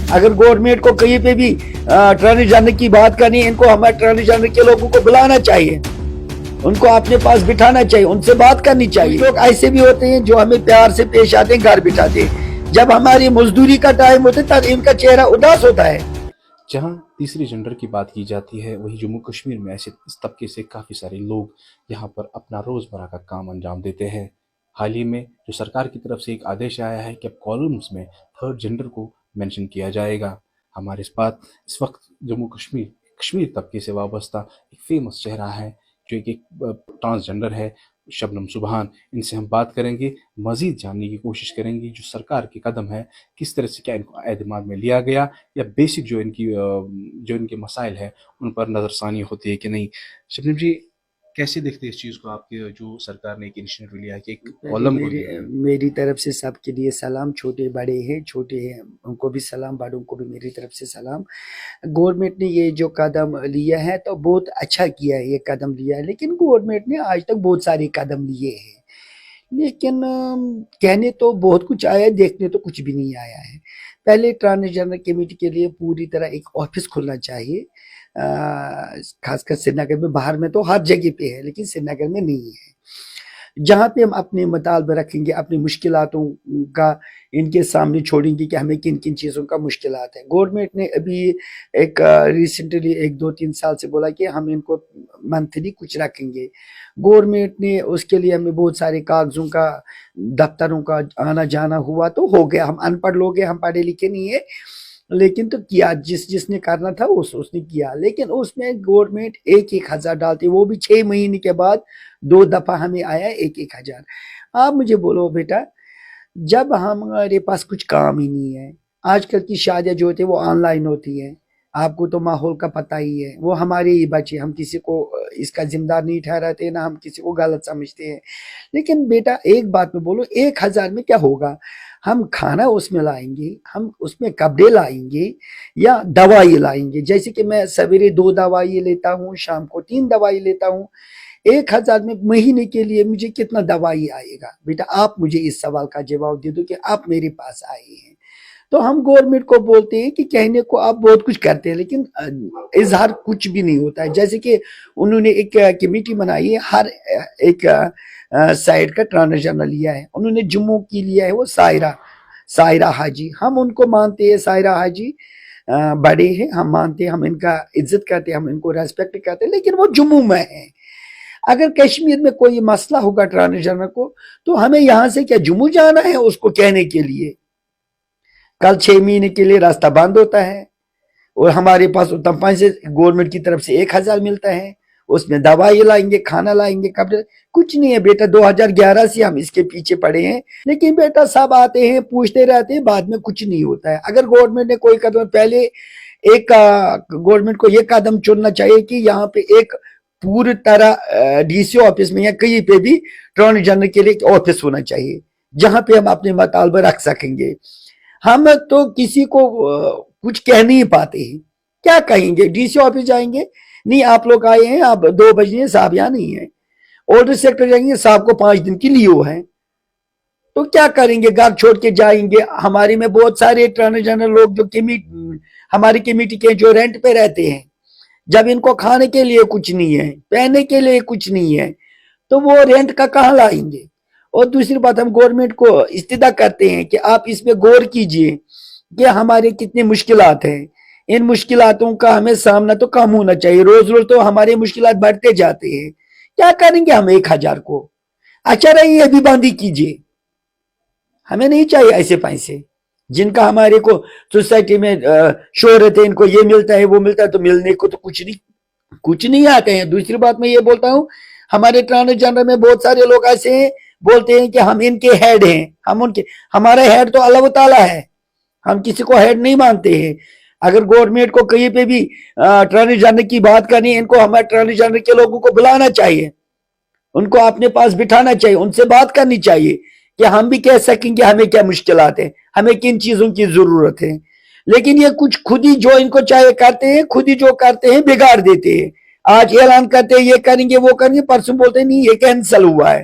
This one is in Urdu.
اگر گورنمنٹ کو کہیں پہ بھی ٹرانسجینڈر کی بات کرنی ہے، ان کو ہمارے ٹرانسجینڈر کے لوگوں کو بلانا چاہیے، ان کو اپنے پاس بٹھانا چاہیے، ان سے بات کرنی چاہیے۔ لوگ ایسے بھی ہوتے ہیں جو ہمیں پیار سے پیش آتے ہیں، گھر بٹھاتے ہیں، جب ہماری مزدوری کا ٹائم ہوتا ہے تب ان کا چہرہ اداس ہوتا ہے۔ جہاں تیسری جنڈر کی بات کی جاتی ہے، وہی جموں کشمیر میں ایسے اس طبقے سے کافی سارے لوگ یہاں پر اپنا روزمرہ کا کام انجام دیتے ہیں۔ حال ہی میں جو سرکار کی طرف سے ایک آدیش آیا ہے کہ اب کالمز میں تھرڈ جنڈر کو مینشن کیا جائے گا۔ ہمارے اس وقت جموں کشمیر طبقے سے وابستہ ایک فیمس چہرہ ہے جو ایک ٹرانسجنڈر ہے، شبنم سبحان۔ ان سے ہم بات کریں گے، مزید جاننے کی کوشش کریں گے جو سرکار کے قدم ہے کس طرح سے، کیا ان کو اعتماد میں لیا گیا یا بیسک جو ان کے مسائل ہیں ان پر نظر ثانی ہوتی ہے کہ نہیں۔ شبنم جی، کیسے دیکھتے ہیں اس چیز کو آپ کے جو سرکار نے ایک انیشیٹو لیا ہے کہ ایک کالم کو میری طرف سے سب کے لیے سلام، چھوٹے بڑے ہیں، چھوٹے ہیں ان کو بھی سلام، بڑوں کو بھی میری طرف سے سلام۔ گورنمنٹ نے یہ جو قدم لیا ہے تو بہت اچھا کیا ہے، یہ قدم لیا ہے، لیکن گورنمنٹ نے آج تک بہت سارے قدم لیے ہیں، لیکن کہنے تو بہت کچھ آیا ہے، دیکھنے تو کچھ بھی نہیں آیا ہے۔ پہلے ٹرانسجینڈر کمیٹی کے لیے پوری طرح ایک آفس کھلنا چاہیے، خاص کر سری نگر میں، باہر میں تو ہر جگہ پہ ہے لیکن سری نگر میں نہیں ہے، جہاں پہ ہم اپنے مطالبہ رکھیں گے، اپنی مشکلاتوں کا ان کے سامنے چھوڑیں گے کہ ہمیں کن کن چیزوں کا مشکلات ہے۔ گورنمنٹ نے ابھی ایک ریسنٹلی 1-2-3 سال سے بولا کہ ہم ان کو منتھلی کچھ رکھیں گے۔ گورنمنٹ نے اس کے لیے ہمیں بہت سارے کاغذوں کا، دفتروں کا آنا جانا ہوا تو ہو گیا، ہم ان پڑھ لوگ ہیں، ہم پڑھے لکھے نہیں ہیں، لیکن تو کیا، جس نے کرنا تھا اس نے کیا، لیکن اس میں گورنمنٹ 1,000 ڈالتی، وہ بھی 6 مہینے کے بعد 2 دفعہ ہمیں آیا 1,000۔ آپ مجھے بولو بیٹا، جب ہمارے پاس کچھ کام ہی نہیں ہے، آج کل کی شادیاں جو ہوتی ہیں وہ آن لائن ہوتی ہیں، آپ کو تو ماحول کا پتہ ہی ہے، وہ ہمارے ہی بچے، ہم کسی کو اس کا ذمہ دار نہیں ٹھہراتے، نہ ہم کسی کو غلط سمجھتے ہیں، لیکن بیٹا ایک بات میں بولو، 1,000 میں کیا ہوگا؟ ہم کھانا اس میں لائیں گے، ہم اس میں کپڑے لائیں گے یا دوائی لائیں گے، جیسے کہ میں سویرے 2 دوائی لیتا ہوں، شام کو 3 دوائی لیتا ہوں، 1,000 میں مہینے کے لیے مجھے کتنا دوائی آئے گا؟ بیٹا آپ مجھے اس سوال کا جواب دے دو کہ آپ میرے پاس آئے ہیں۔ تو ہم گورنمنٹ کو بولتے ہیں کہ کہنے کو آپ بہت کچھ کرتے ہیں لیکن اظہار کچھ بھی نہیں ہوتا ہے، جیسے کہ انہوں نے ایک کمیٹی بنائی ہے، ہر ایک سائڈ کا ٹرانسجینڈر لیا ہے، انہوں نے جموں کی لیا ہے، وہ سائرہ حاجی، ہم ان کو مانتے ہیں، سائرہ حاجی بڑے ہیں، ہم مانتے ہیں، ہم ان کا عزت کرتے ہیں، ہم ان کو ریسپیکٹ کرتے ہیں، لیکن وہ جموں میں ہیں۔ اگر کشمیر میں کوئی مسئلہ ہوگا ٹرانسجینڈر کو تو ہمیں یہاں سے کیا جموں جانا ہے اس کو کہنے کے لیے؟ کل 6 مہینے کے لیے راستہ بند ہوتا ہے اور ہمارے پاس اتنا پیسے گورنمنٹ کی طرف سے 1,000 ملتا ہے، اس میں دوائی لائیں گے، کھانا لائیں گے، کپڑے، کچھ نہیں ہے بیٹا۔ 2011 سے ہم اس کے پیچھے پڑے ہیں، لیکن بیٹا سب آتے ہیں، پوچھتے رہتے ہیں، بعد میں کچھ نہیں ہوتا ہے۔ اگر گورنمنٹ نے کوئی قدم، پہلے ایک گورنمنٹ کو یہ قدم چننا چاہیے کہ یہاں پہ ایک پوری طرح ڈی سی آفس میں یا کہیں پہ بھی ٹرانسجینڈر کے لیے ایک آفس ہونا چاہیے جہاں پہ ہم اپنے مطالبہ رکھ سکیں گے۔ ہم تو کسی کو کچھ کہہ نہیں پاتے ہیں، کیا کہیں گے؟ ڈی سی آفس جائیں گے، نہیں آپ لوگ آئے ہیں، آپ 2 بجے، صاحب یہاں نہیں ہے، آرڈر سیکٹر جائیں گے، صاحب کو 5 دن کی لیو ہے، تو کیا کریں گے؟ گھر چھوڑ کے جائیں گے؟ ہمارے میں بہت سارے ٹرانسجینڈر لوگ جو ہماری کمیٹی کے جو رینٹ پہ رہتے ہیں، جب ان کو کھانے کے لیے کچھ نہیں ہے، پہننے کے لیے کچھ نہیں ہے، تو وہ رینٹ کا کہاں لائیں گے؟ اور دوسری بات، ہم گورنمنٹ کو استدعا کرتے ہیں کہ آپ اس میں غور کیجئے کہ ہمارے کتنے مشکلات ہیں، ان مشکلاتوں کا ہمیں سامنا تو کم ہونا چاہیے، روز روز تو ہمارے مشکلات بڑھتے جاتے ہیں، کیا کریں گے ہم 1,000 کو؟ اچھا رہی ابھی باندھی کیجئے، ہمیں نہیں چاہیے ایسے پیسے جن کا ہمارے کو سوسائٹی میں شہرت ہے، ان کو یہ ملتا ہے وہ ملتا ہے، تو ملنے کو تو کچھ نہیں آتے ہیں۔ دوسری بات میں یہ بولتا ہوں، ہمارے ٹرانسجینڈر میں بہت سارے لوگ ایسے ہیں، بولتے ہیں کہ ہم ان کے ہیڈ ہیں، ہمارا ہیڈ تو اللہ تعالیٰ ہے، ہم کسی کو ہیڈ نہیں مانتے ہیں۔ اگر گورنمنٹ کو کہیں پہ بھی ٹرانسجینڈر کی بات کرنی ہے، ان کو ہمارے ٹرانسجینڈر کے لوگوں کو بلانا چاہیے، ان کو اپنے پاس بٹھانا چاہیے، ان سے بات کرنی چاہیے کہ ہم بھی کہہ سکیں کہ ہمیں کیا مشکلات ہیں، ہمیں کن چیزوں کی ضرورت ہے۔ لیکن یہ کچھ خود ہی جو ان کو چاہیے کرتے ہیں، خود ہی جو کرتے ہیں بگاڑ دیتے ہیں۔ آج اعلان کرتے ہیں یہ کریں گے وہ کریں گے، پرسوں بولتے ہیں نہیں یہ کینسل ہوا ہے،